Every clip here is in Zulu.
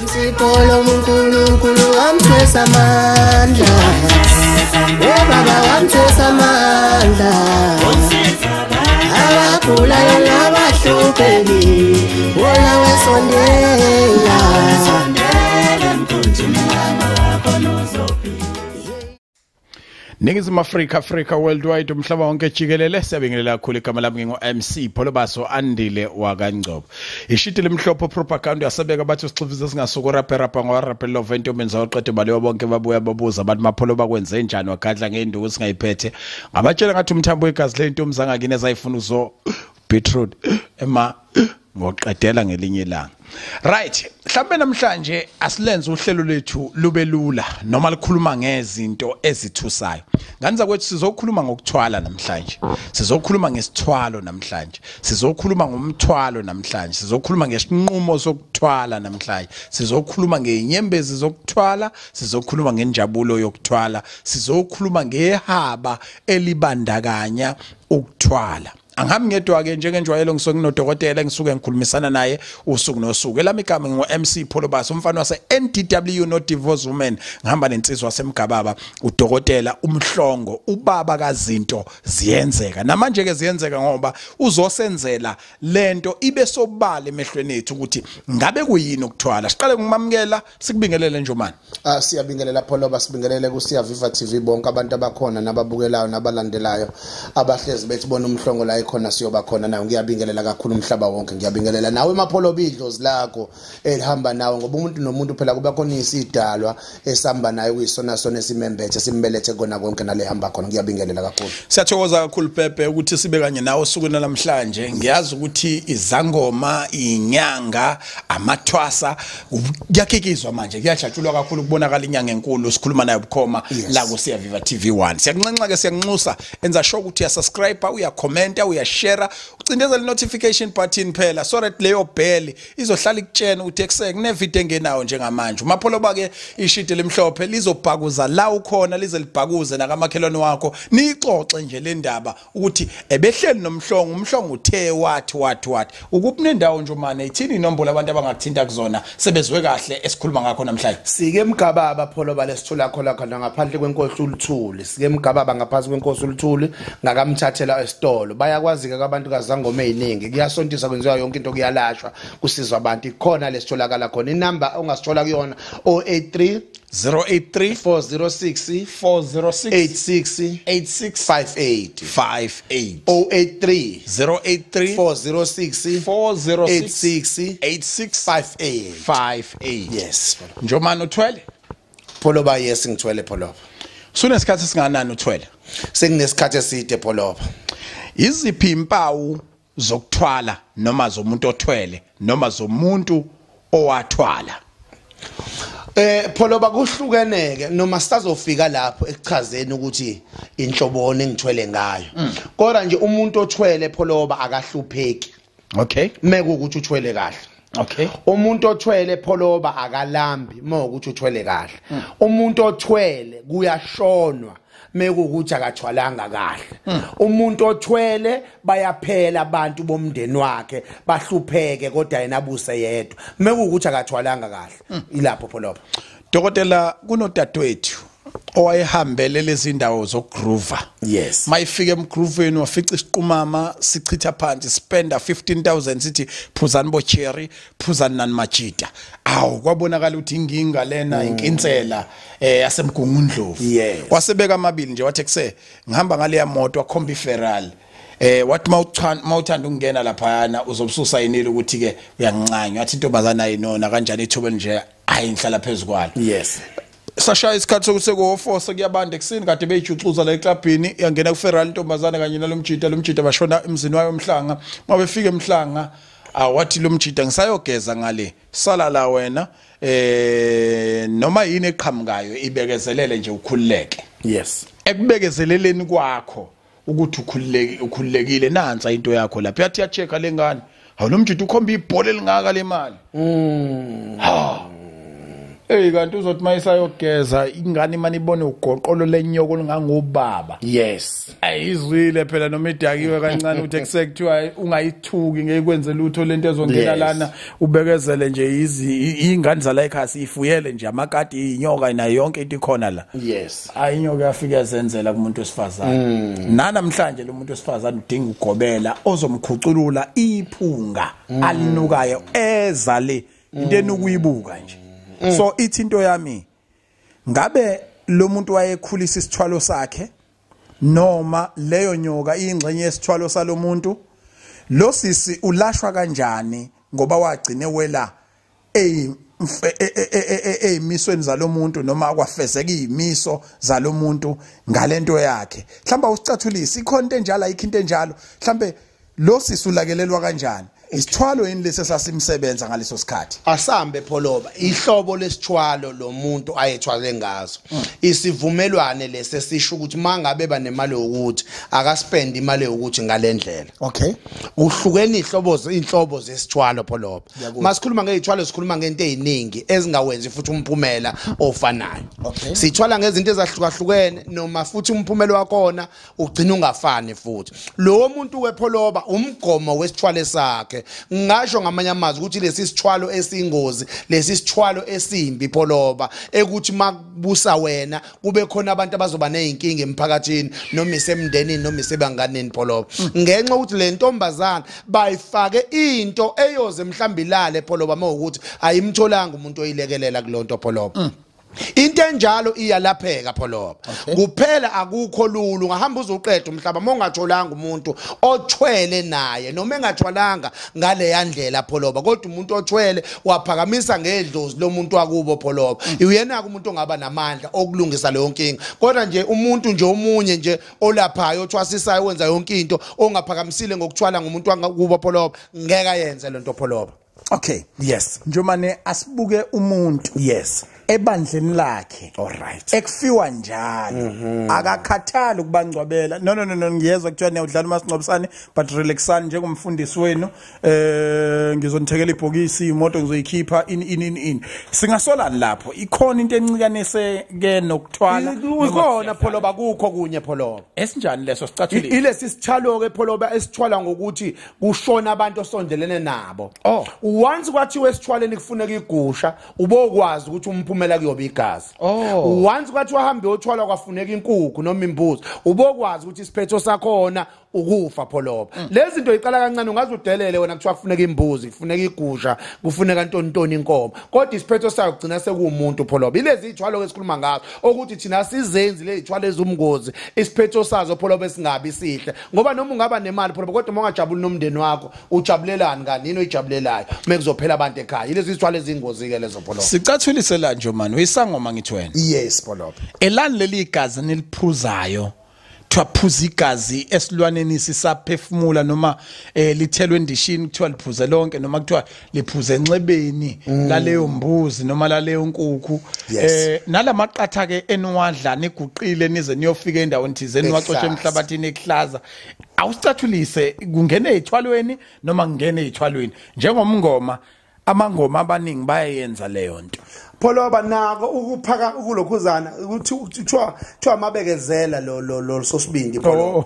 Insipolo uNkulunkulu wamthwesa amandla, Baba wamthwesa amandla, abagulayo nabahlupheki wona wesondela. Ningizimu Africa worldwide umhlaba wonke jikelele siyabingelela kakhulu igama lami ngo-MC Pholobaso Andile wakangcobo. Ishitile mhlopho propaganda yasebeka bathi sixhuvisa singasuku rapper ngoRapper Love entombeni zawuqede baleyo bonke babuya babuza abantu mapholo bakwenze njani wagadla ngenduku singayiphethe. Ngabatshela ngathi umthambo wegazi lentombi zangakini ezayifuna uzo beetroot ema ngoqedela ngelinye ilanga. Right, mhlambe namhlanje asilenze uhlelo lethu lube lula noma likhuluma ngezinto ezithusayo. Nganza kwethu sizokhuluma ngokuthwala namhlanje. Sizokhuluma ngesithwalo namhlanje. Sizokhuluma ngomthwalo namhlanje. Sizokhuluma ngesinqumo sokuthwala namhlanje. Sizokhuluma ngenyembezi zokuthwala, sizokhuluma ngenjabulo yokuthwala, sizokhuluma ngehaba elibandakanya ukuthwala. Angihamba ngedwa ke njengenjwayelo ngisuke nginodokotela ngisuke ngikhulumisana naye usuku nosuku. Elami igama ngo-MC Pholobaso umfana wase NDW no divorce woman ngihamba nensizwa waseMgababa udokotela uMhlongo uBabakazinto ziyenzeka. Namanje ke ziyenzeka ngoba uzosenzela lento ibe sobala emehlweni ethu ukuthi ngabe kuyini ukuthwala. Siqale ngimamukela sikubingelele nje manje. Siyabingelela Pholoba sibingelele kuSiya Viva TV bonke abantu abakhona nababukelayo nabalandelayo abahlezi bethi bona uMhlongo la khona siyoba khona nayo ngiyabingelela kakhulu umhlaba wonke ngiyabingelela nawe emapholo bidlozi lakho elihamba nawe ngoba umuntu nomuntu phela kuba khona isidalwa esihamba naye kuyisona sona esimembethe simbelethe kona konke nalehamba khona ngiyabingelela kakhulu. Siyathokoza kakhulu Pepe ukuthi sibe kanye nawe usukwini namhlanje. Ngiyazi ukuthi izangoma inyanga amathwasa kuyakikizwa manje kuyajatshulwa kakhulu ukubonakala inyanga enkulu sikhuluma nayo bukhoma la ku Siya Viva TV1. Siyakunxenxa ke siyanxusa enza sure ukuthi uyasubscribe uyakhomenta uyashare ucindezela notification button phela so that leyo bell izohlala ikutshena ukuthi ekseke nevideo engenayo njengamanje. Umapholoba ke ishite lemhlophe lizobhakuza la ukhona lize libhakuze nakamakhelwane wakho nixoxe nje le ndaba ukuthi ebehleli nomhlongo umhlongo uthe wathi ukuphi nendawo nje manje ithini inombolo abantu abangakuthinta kuzona sebezwe kahle esikhuluma ngakho namhlanje. Sike eMgababa Pholoba lesithula khona ngaphandle kwenkosi uLuthuli. Sike eMgababa ngaphansi kwenkosi uLuthuli ngakamthathelwa esitolo. Bayakwazi ke abantu kazangoma eziningi kuyasontisa kwenziwa yonke into kuyalashwa kusizwa abantu ikhona lesitholakala khona inamba ongasithola kuyona 083 406 8658 083 406 8658. Yes Njomani uthwele Pholoba yes ngithwele Pholoba. Sunesikhathi singanani uthwele? Senginesikhathi eside Pholoba. Iziphi impawu zokuthwala noma zomuntu othwele noma zomuntu owathwala? Pholoba kuhlukeneke noma sitazofika lapho ekuchazeni ukuthi inhlobone engithwele ngayo. Kodwa nje umuntu othwele Pholoba akahlupheki. Okay. Mekuthi uthwele kahle. Okay. Umuntu othwele Pholoba akalambi mawukuthi uthwele kahle. Umuntu othwele kuyashonwa mekuthi akathwalanga kahle. Umuntu othwele bayaphela abantu bomndeni wakhe bahlupheke kodwa yena abuse yedwa mekuthi akathwalanga kahle. Ilapho Pholoba. Dokotela kunodadewethu owayehambele lezi ndawo zogroova. Yes. Mayifika emgrooveni wafica isiqumama sichitha phansi spenda 15,000 sithi phuzani bo cherry phuzani nani majita. Awu kwabonakala ukuthi inginga lena inkinsela yasemgungundlovu. Yes. Wasebeka amabili nje wathi kuse ngihamba ngale ya moto wakhomba iferrari. Wathi mawuthanda ukungena lapha yana uzobususa yinile ukuthi ke uyangincanya wathi intombazana ayinona kanjani ithobeni nje ayinhlala phezukwala. Yes. Sashaya isikhathi sokuthi sekuhofosa kuyabanda eksini kade beyijuxuza la eklabhini yangena kuferrari intombazana kanye nalomjita bashona emzini wayo eMhlanga. Mabefika eMhlanga wathi lo mjita ngisayogeza ngale sala la wena noma yini eqhamukayo ibekezelele nje ukhululeke. Yes. Ekubekezeleleni kwakho ukuthi ukhululekile nansa into yakho lapha yathi yacheka lengane. Hawu lo mjita ukhomba ibhola elingaka le mali. kanti uzothi mayisayogeza ingane imani ibone ugoqolo lenyoko lingangobaba. Yes. Ayizwile phela noma idakiwe kancane uthi eksekuthiwa ungayithuki ngekwenze lutho lento ezongena lana ubekezele nje ingane zala ekhaya sifuyele nje amakati inyoka nayo yonke into ikhona la. Yes. Inyoka yafika yazenzela kumuntu wesifazane. Namhlanje lo muntu wesifazane udinga ugobela ozomkhuculula iphunga alinukayo ezale into enukuyibuka nje. So ithi into yami ngabe lo muntu wayekhulisa isithwalo sakhe noma leyo nyoka ingxenye yesithwalo salomuntu lo sisi ulashwa kanjani ngoba wagcine wela emisweni zalomuntu noma akwafezeka izimiso zalomuntu ngalento yakhe mhlamba usicathulisa ikhona into enjalo ayikho into enjalo mhlambe lo sisi ulakelelwa kanjani isithwalo yini lesi sasimsebenza ngaleso sikhathi asambe pholoba ihlobo lesithwalo lo muntu ayethwale ngazo isivumelwane lesi sisho ukuthi mangabe banemali ukuthi akaspend imali ukuthi ngalendlela okay uhlukene inhlobo zesithwalo pholoba masikhuluma ngezithwalo sikhuluma ngento eziningi ezingawenzi futhi umphumela ofanayo sithwala ngezinto ezahlukahlukene noma futhi umphumela wakona ugcina ungafani futhi lo muntu wepholoba umgomo wesithwalo sakhe ngisho ngamanye amazwi ukuthi lesi sithwalo esingozi lesi sithwalo esimbi pholoba ekuthi makubusa wena kube khona abantu abazoba nezinkinga emphakathini noma isemndenini noma isebanganeni pholoba ngenxa ukuthi le ntombazana bayifake into eyoze mhlawumbe ilale pholoba mawukuthi ayimtholanga umuntu oyilekelela kulonto pholoba into enjalo iyalapheka pholoba kuphela akukho lulu ngahamba uzoqeda umhlaba mongatholanga umuntu othwele naye noma engathwalanga ngale yandlela pholoba kodwa umuntu othwele waphakamisa ngedlozi lomuntu wakubo pholoba uyena umuntu ongaba namandla okulungisa leyo nkinga kodwa nje umuntu nje omunye nje olaphayo othwasisayo wenza yonke into ongaphakamisile ngokuthwala ngumuntu wakubo pholoba ngeke ayenze lento pholoba okay yes njomane asibuke umuntu yes ebandleni lakhe alright ekufiwa njalo akakhathali ukubangcwabela no ngiyezwa kuthiwa niyadlala umasingcwabisane but relaxani njengomfundisi wenu ngizonithekela ibhokisi imoto ngizoyikhipha in singasolani lapho ikhona into encikanise ke nokuthwala ukhona pholoba kukho kunye pholoba esinjani leso sicathulile ilesi sithalo ke pholoba esithwala ngokuthi kushona abantu osondelene nabo once kwathiwa esithwaleni kufuneka igusha ubokwazi ukuthi umphumela kuyoba igazi once kwathi wahambe uyothwala kwafuneka inkukhu noma imbuzi ubokwazi ukuthi isiphetho sakhona ukufa pholoba lezi zinto iqala kancane ungaze udelele wena kuthiwa kufuneka imbuzi kufuneka igusha kufuneka ntontoni inkomo kodwa isiphetho sayo kugcina sekuumuntu pholoba ilezi izithwalo esikhuluma ngazo ukuthi thina sizenzi lezi izithwalo ezumngozi isiphetho sazo pholoba esingabi sihle ngoba noma ungaba nemali pholoba kodwa ungajabuli nomndeni wakho ujabulelani kanini oyijabulelayo mekuzophela abantu ekhaya ilezi izithwalo ezingozi ke lezo pholoba sicathulise la nje manje uyisangoma ngithi wena yes pholoba elani leli igazi niliphuzayo thwaphuza igazi esilwaneni sisaphefumula noma lithelwe endishini kuthiwa liphuze lonke noma kuthiwa liphuze enxebeni laleyo mbuzi noma laleyo nkukhu nalamaqatha ke eniwadla niguqile nize niyofika endaweni thizeni wacotshe emhlabathini eklaza awusicathulise kungene ezithwalweni noma kungene ezithwalweni njengomngoma amangoma abaningi bayayenza leyo nto pholoba nako ukuphaka ukulokhuzana ukuthi kuthiwa mabekezela lo sosibindi pholoba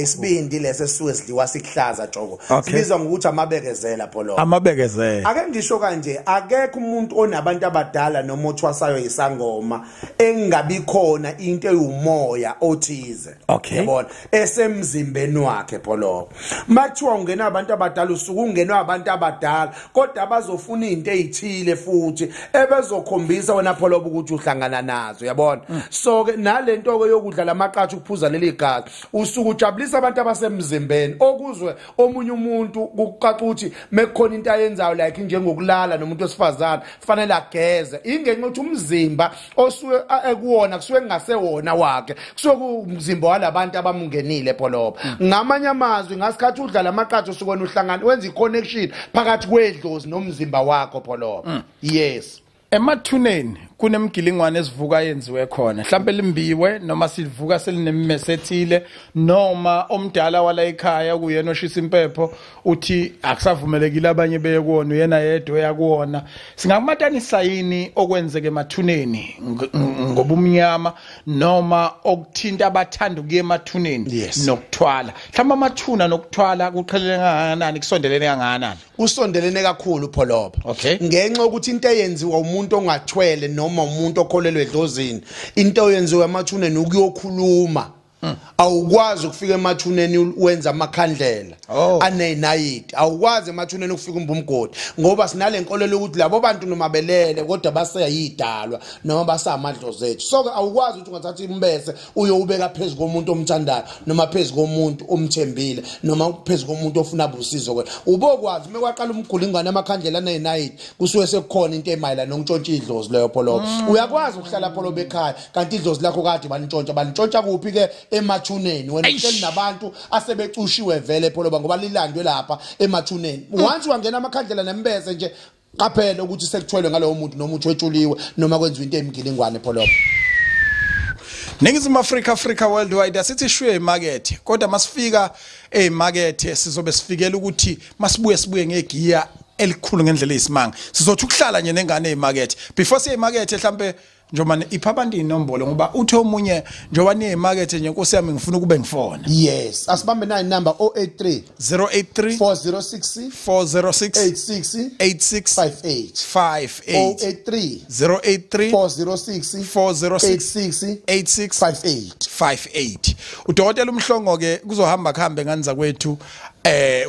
isibindi lese sisuke sidliwa sihlaza joko sibizwa ngokuthi amabekezela pholoba amabekezela ake ngisho kanje akekho umuntu onabantu abadala noma othwasayo isangoma engabi khona into eyumoya othize yabona esemzimbeni wakhe pholoba makuthiwa ungena abantu abadala usuku ungenwa abantu abadala kodwa abazofuna into ezithile futhi ebezokhombisa wena pholoba ukuthi uhlangana nazo yabona so ke nalento ke yokudla lamaqatha ukuphuza leli gazi usuku ujabulisa abantu abasemzimbeni okuzwe omunye umuntu kucaca ukuthi mekukhona into ayenzayo like njengokulala nomuntu wesifazane fanele ageze ingenxa ukuthi umzimba osuke ekuwona kusuke kungasewona wakhe kusuke umzimba walabantu abamungenile pholoba ngamanye amazwi ngasikhathi udla lamaqatha usuke wena uhlangana wenza iconnection phakathi kwedlozi nomzimba wakho pholoba yes emathuneni kunemgilingwane esivuka yenziwe khona mhlambe limbiwe noma sivuka selinemmesethile noma omdala wala ekhaya kuyena oshisa impepho uthi akusavumelekile abanye beye kuona uyena yedwa yakuona singakumatanisa yini okwenzeke emathuneni ngobumnyama noma okuthinta abathanda ukuye emathuneni nokuthwala mhlawumbe amathuna nokuthwala kuqhelele kangakanani kusondelene kangakanani usondelene kakhulu pholoba ngenxa ukuthi into eyenziwa umuntu ongathwele noma umuntu okholelwe edlozini into oyenziwa emathuneni ukuyokhuluma awukwazi ukufika emathuneni wenza amakhandlela anenayiti awukwazi emathuneni ukufika umbumgodi ngoba sinale nkolelo ukuthi labo bantu noma belele kodwa baseyidalwa noma basamadlozi ethu so awukwazi ukuthi ungathatha imbese uyobeka phezulu komuntu omthandayo noma phezulu komuntu omthembile noma phezulu komuntu ofuna ubusizo kwena ubokwazi mekwaqala umgulingwane amakhandlela anenayiti kusuke sekukhona into emayilana nokuntshontsha idlozi leyo pholo uyakwazi ukuhlala pholo bekhaya kanti idlozi lakho kade balintshontsha kuphi ke emathuneni wena uhleli nabantu asebecushiwe vele pholoba ngoba lilandwe lapha emathuneni once wangena amakhandlela nembese nje qaphela ukuthi sekuthwelwe ngalowo muntu noma uthi wetshuliwe noma kwenziwa into emgilingwane pholoba Ningizimu Africa worldwide asithi shwe emarket kodwa masifika emarket sizobe sifikela ukuthi sibuye ngegiya elikhulu ngendlela eyisimanga sizothi ukuhlala nje nengane emarket before siye emarket mhlambe njoba iphabandi inombolo ngoba uthi omunye njoba niye emarket nje Nkosi yami ngifuna ukube ngifona yes asibambe nayo number 083 406 8658 083 406 8658 udokotela uMhlongo ke kuzohamba kuhambe nganza kwethu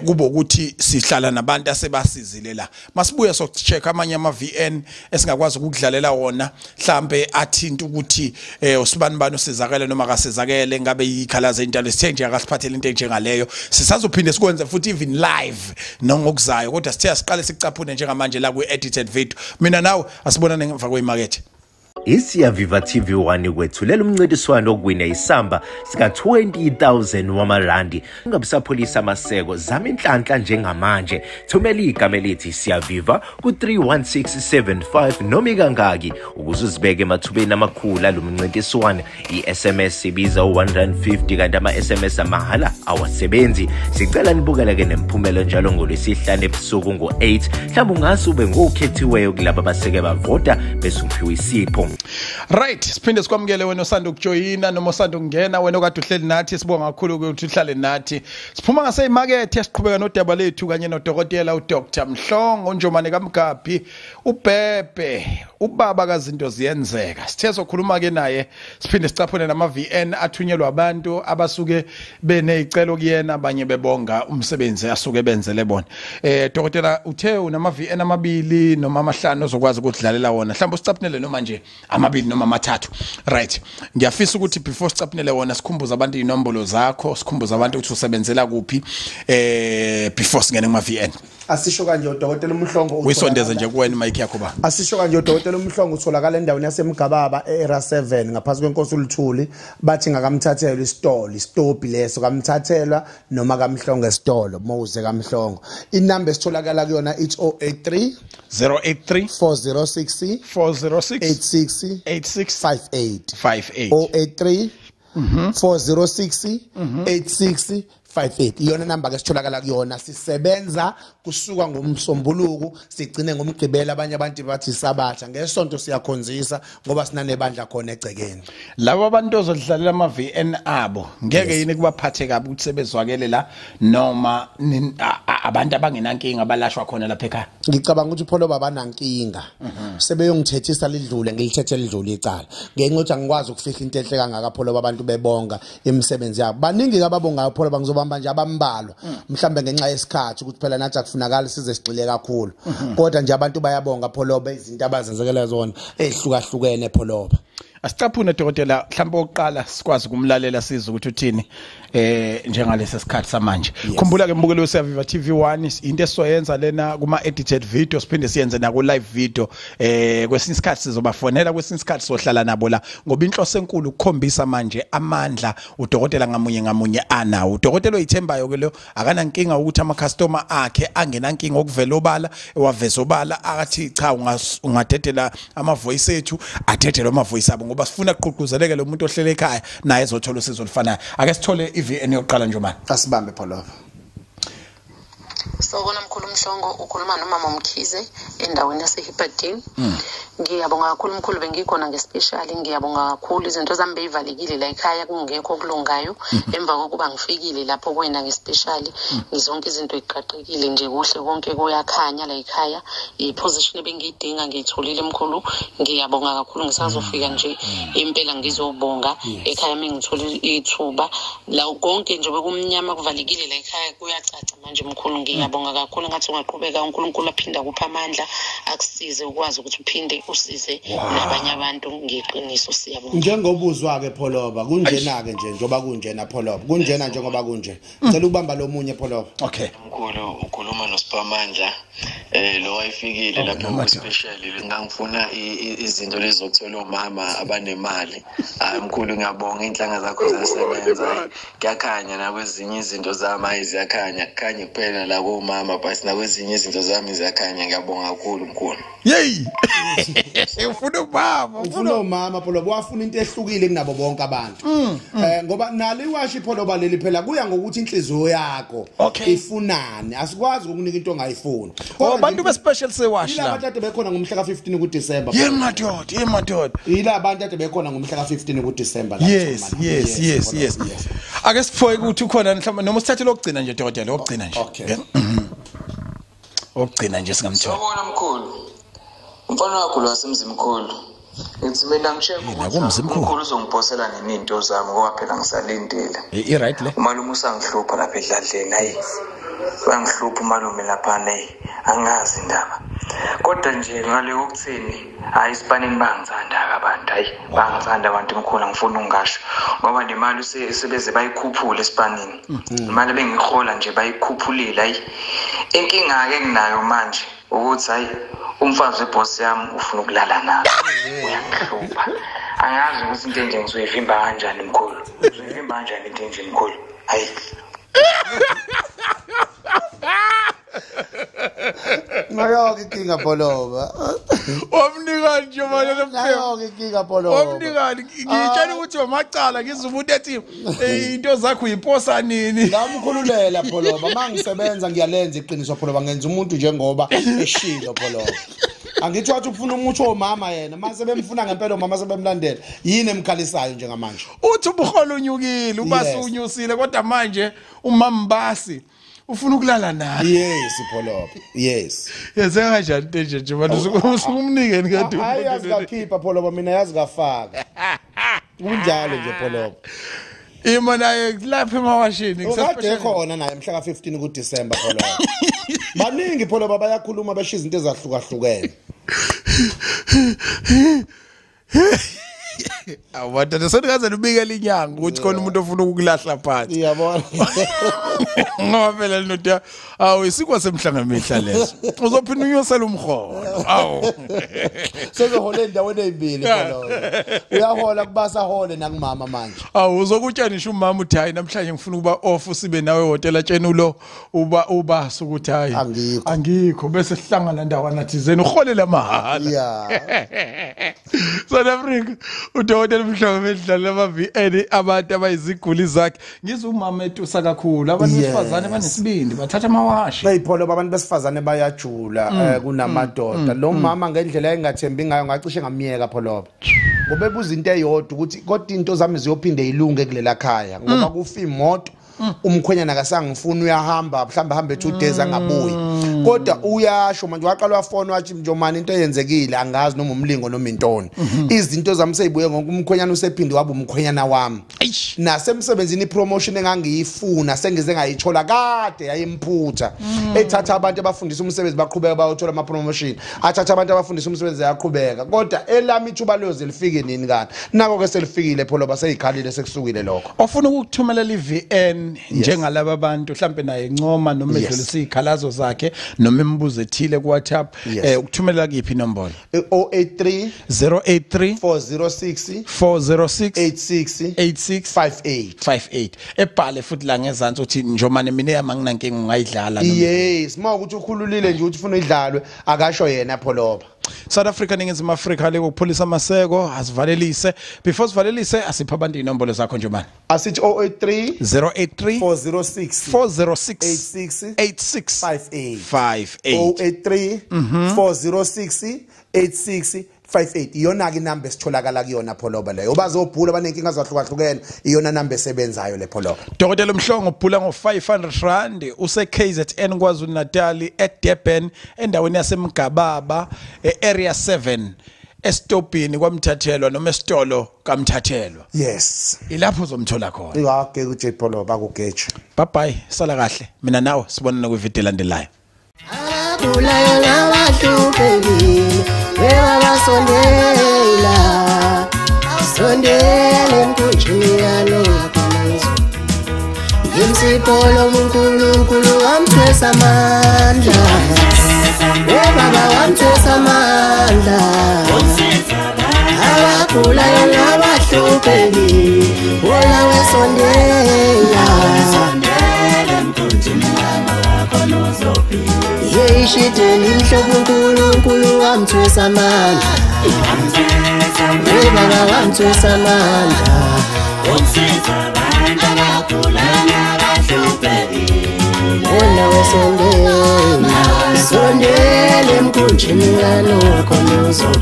kubo ukuthi sihlala nabantu asebasizile la masibuye sokucheck amanye ama VN esingakwazi ukudlalela wona mhlambe athinta ukuthi usibani usizakele noma akasizakele ngabe ikhalaza intalo sithenje akasiphathele into enjengaleyo sisazophinde sikwenze futhi even live ngokuzayo kodwa sithe siqale sicaphune njengamanje la ku edited video mina nawe asibonane ngemva kwemarket Isiyaviva TV1 kwethulela umncintiswano okuwina isamba sika 20,000 wamarandi ngabusapholisa amaseko zama inhlanhla njengamanje thumela igama elithi Siyaviva ku 31675 noma ikangaki ukuze uzibeke emathubeni amakhulu alomncintiswano iSMS ibiza u150 kanti ama-SMS amahala awasebenzi sicela nibukele ke nemphumela njalo ngolwesihlanu ebusuku ngo8 mhlawumbe ungase ube ngokhethiweyo kulabo abaseke bavota bese uphiwa isipho. Right, siphinde sikwamukele wena osanda ukujoyina noma osanda ukungena wena okade uhleli nathi sibonga kakhulu ukuthi uhlale nathi. Siphuma ngase emarket siqhubeka nodaba lethu kanye nodokotela uDr Mhlongo njomane kaMgababa uBhebhe uBabakazinto ziyenzeka. Sithe sokhuluma ke naye siphinde sicaphune nama VN athunyelwa abantu abasuke benezicelo kuyena abanye bebonga umsebenzi asuke benzele bona. Dokotela uthe unama VN amabili noma amahlanu ozokwazi ukudlalela wona. Mhlawumbe usicaphunele noma nje amabili noma amathathu right ngiyafisa ukuthi before sicaphunele wona sikhumbuza abantu inombolo zakho sikhumbuza abantu ukuthi usebenzela kuphi before singene kuma VN asisho kanje udokotela uMhlongo uyisondeze nje kuwena mic yakho ba asisho kanje udokotela uMhlongo utholakala endaweni yaseMgababa eEra 7 ngaphansi kwenkosi uLuthuli bathi ngakamthathelwa istophi leso kamthathelwa noma kaMhlongo esitolo mawuze kaMhlongo inamba esitholakala kuyona 083 406 8658 083 406 8658 iyona number ke sitholakala kuyona sisebenza kusuka ngomsombuluku sigcine ngomgqibelo abanye abantu bathi sabatha ngesonto siyakhonzisa ngoba sinanebandla khona egcekeni labo abantu ozodlalela ama VN abo ngeke yini kubaphathe kabi ukuthi sebezwakele la noma abantu abangenankinga abalashwa khona lapha ekhaya ngicabanga ukuthi pholo baba nankinga sebeyongithethisa lidlule ngilithethe lidlule icala ngenxa ukuthi angikwazi ukufihla into enhle kangaka pholo abantu bebonga imisebenzi yabo baningi ababongayo pholo bangizobamba nje abambalwa mhlambe ngenxa yesikhathi ukuthi phela nathi akufunakala size sigxile kakhulu kodwa nje abantu bayabonga pholoba izinto abazenzekela zona ezihlukahlukene pholoba Asicaphune dokotela mhlawumbe oqala sikwazi kumlalela sizwe ukuthi uthini njengalesi sikhathi samanje. Khumbula ke mbukelo weSaviva TV1 into esizoyenza lena kuma edited video siphinde siyenze na ku live video kwesinye isikhathi sizobafonela kwesinye isikhathi sohlala nabo la ngoba inhloso enkulu ukukhombisa manje amandla udokotela ngamunye anawo. Udokotela oyithembayo ke lo akana nkinga ukuthi ama customer akhe angena nkinga okuvela obala ewaveza obala akathi cha ungadedela ama voice ethu adedela ama voice abo ngoba sifuna kuququzeleke lo muntu ohlele ekhaya naye ezothola usizo olufanayo. Ake sithole iVN yokuqala nje manje. Asibambe Pholova. Sawubona mkhulu Mhlongo, ukhuluma nomama Mkhize endaweni yaseHipadini. Ngiyabonga kakhulu mkhulu bengikhona ngespecial, ngiyabonga kakhulu izinto zami beyivalekile la ekhaya kungekho kulungayo emva kokuba ngifikile lapho kwena ngespecial izonke izinto iqaqekile nje kuhle konke kuyakhanya la ekhaya. Iposition ebengiyidinga ngiyitholile mkhulu, ngiyabonga kakhulu ngisazofika nje impela ngizobonga ekhaya mengithola ithuba la konke nje bekumnyama kuvalekile la ekhaya kuyacaca manje mkhulu. Ngiyabonga kakhulu ngathi ungaqhubeka uNkulunkulu aphinda kupha amandla akusize ukwazi ukuthi uphinde usize nabanye abantu ngeqiniso. Siyabonga. Njengobuzwa ke Pholova kunjena ke nje njoba kunjena Pholova kunjena njengoba kunje. Ngicela ukubamba lo munye Pholova. Okay. Mkhulu ukhuluma noSiphamandla lo wayifikile lapho special ngangifuna izinto lezi zokuthola omama abanemali. Hayi mkhulu ngiyabonga inhlanga zakho ziyasebenza. Kuyakhanya nakwezinye izinto zami ziyakhanya khanye kuphela la komama but nakwezinye izinto zami ziyakhanya. Ngiyabonga kakhulu mkhulu. Yey. Ufuna ubaba, ufuna umama Pholova wafuna into ehlukile kunabo bonke abantu. Ngoba nalo iwashi Pholova leli phela kuya ngokuthi inhliziyo yakho ifunani. Asikwazi ukunika into ongayifuni. Abantu bespecial sewash la. Yila abantu ade bekhona ngomhla ka15 kuDisemba. Yemadoda. Yila abantu ade bekhona ngomhla ka15 kuDisemba la. Yes. Ake siphoye ukuthi ukhona mhlawumbe noma usithathe lokugcina nje dokotela lokugcina nje. Okay. Okugcina nje singamthola. Sawubona mkhulu. Umfana wakho lo wasemzimkhulu. Ngithi mina ngishaya ukuthi umkhulu uzongiphosela nini into zami ngoba phela ngisalindile. Right le. Umalume usangihlupha lapha edladleni hayi. Uyangihlupha umalume lapha naye. Angazi indaba. Kodwa nje ngale ukuthini hayi isipanini bangithanda abantu hayi bangithanda abantu mkhulu ngifuna ungasho ngoba le mali sebeze bayikhuphula esipanini. Imali bengihola nje bayikhuphulile hayi. Inkinga ake nginayo manje ukuthi hayi umfazi weboss yami ufuna ukulala naye. Uyangihlupha. Angazi ukuthi into enje ngizoyivimba kanjani mkhulu. Ngizoyivimba kanjani into enje mkhulu. Hayi. Nayo inkinga Pholova. Omnikani nje manje Nayo inkinga Pholova. Omnikani ngitshela ukuthi amacala ngizumuntu ethi into zakho uyiposa nini. Ngamkhululela Pholova mangisebenza ngiyalenza iqiniso Pholova ngenza umuntu njengoba eshilo Pholova. Angithi wathi ufuna umuthi omama yena mase bemfuna ngempela omama sebemlandela yini emkhalisayo njengamanje. Uthi ubuholo unyukile ubasi unyusile kodwa manje umambasi ufuna ukulala naye. Yes Pholova. Yes. Yenza kanjani nje manje usukumnikeni kanti hayi yazikhipha Pholova mina yazikafaka. Kunjalo nje Pholova. Imana lapha emawashini ngisaphethe khona naye mhla ka15 kuDisemba Pholova. Baningi Pholova bayakhuluma besho izinto ezahlukahlukene. Awathatha sengaze ubikela inyanga ukuthi khona umuntu ofuna ukukulahla phansi. Iyabona. Ngoba phela linoda awu isikwa semhlanga mihla lezo. Uzophinda unyosela umholo. Awu. Sezohola endaweni ezibili Pholova. Uyahola kubasa hole nakumama manje. Awu uzokutyanisha umama uthi hayi namhlanje ngifuna ukuba off sibe nawe hotel tshena ulo ubasa ukuthi hayi angikho bese sihlangana ndawana thizeni uholela mahala. Yeah. South Africa udokotela Mhlongo bedlala ama-VN abantu abayiziguli zakhe ngizumama etusa kakhulu abantu besifazane banesibindi bathatha amawashi. Beyipholova abantu besifazane bayajula kunamadoda. Lo mama ngendlela engathembi ngayo ngacishe ngamiyeka Pholova. Ngoba ebuza into eyodwa ukuthi kodwa into zami ziyophinde ilunge kulela khaya ngoba kufa imoto umkhwenyana akasangifuna uyahamba mhlamba hambe 2 days angabuyi kodwa uyasho manje waqala wafona wathi njomani into eyenzekile angazi noma umlingo noma intoni izinto zami seyibuye ngoba umkhwenyana usephinde waba umkhwenyana wami nasemsebenzini ipromotion engangiyifuna sengize ngayithola kade yayimphutha ethatha abantu abafundisa umsebenzi baqhubeka bayothola ama promotion athatha abantu abafundisa umsebenzi yaqhubeka kodwa elami ithuba loze lifike nini kanti nako ke selifikile pholo baseyikhalile sekusukile lokho ofuna ukuthumelela iVN njengalabo abantu mhlambe naye incoma noma edlulisa izikhalazo zakhe noma imibuzo ethile ku WhatsApp ukuthumelela kiphi inombolo 083 406 8658 ebhale futhi la ngezansi uthi njomane mina yamanginankinga ungayidlala yes mawukuthi ukhululile nje uthi ufuna idlalwe akasho yena pholoba South Africa ningizimu Africa lekupholisa amaseko asivalelise before sivalelise asipha abantu inombolo zakho njomani asithi 083 406 8658 406 8658 iyona ke number esitholakala kuyona pholoba leyo bazobhula banenkinga zahlukahlukene iyona number esebenzayo le pholoba Dokotela Mhlongo ubhula ngo500 use KZN KwaZulu Natal eDurban endaweni yaseMgababa area 7 estopini kwamthathelwa noma esitolo kamthathelwa yes ilapho uzomthola khona ikake uJay pholoba kugeje bye bye sala kahle mina nawe sibonana kwivideo landelayo Kulayo nabahlupekile weba basondela sondele mkunjini yalo yakhonizwa Yesithwalo uNkulunkulu wamthwesa amandla webaba wamthwesa amandla abakulayo nabahlupekile wona wesondela mkunjini yalo yakhonizwa Yeshithwalo uNkulunkulu wamthwesa amandla webaba wamthwesa amandla wona wesondela sondele mkunjini yalo yakhonizwa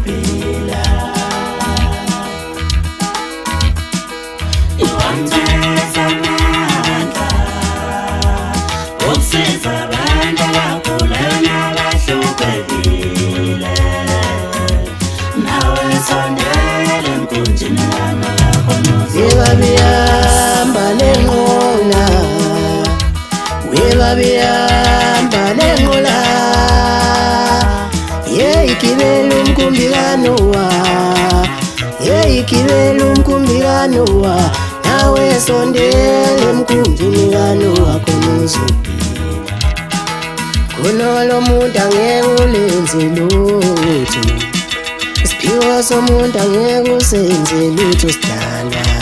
Webabiyamba lengola Webabiyamba lengola Yeyikibela umkumbikano wa Yeyikibela umkumbikano wa nawe sondele mkumbikano wakho nozopila Kunolo muntu angeke ulenze lutho Siphiwo somuntu angeke usenze lutho sidala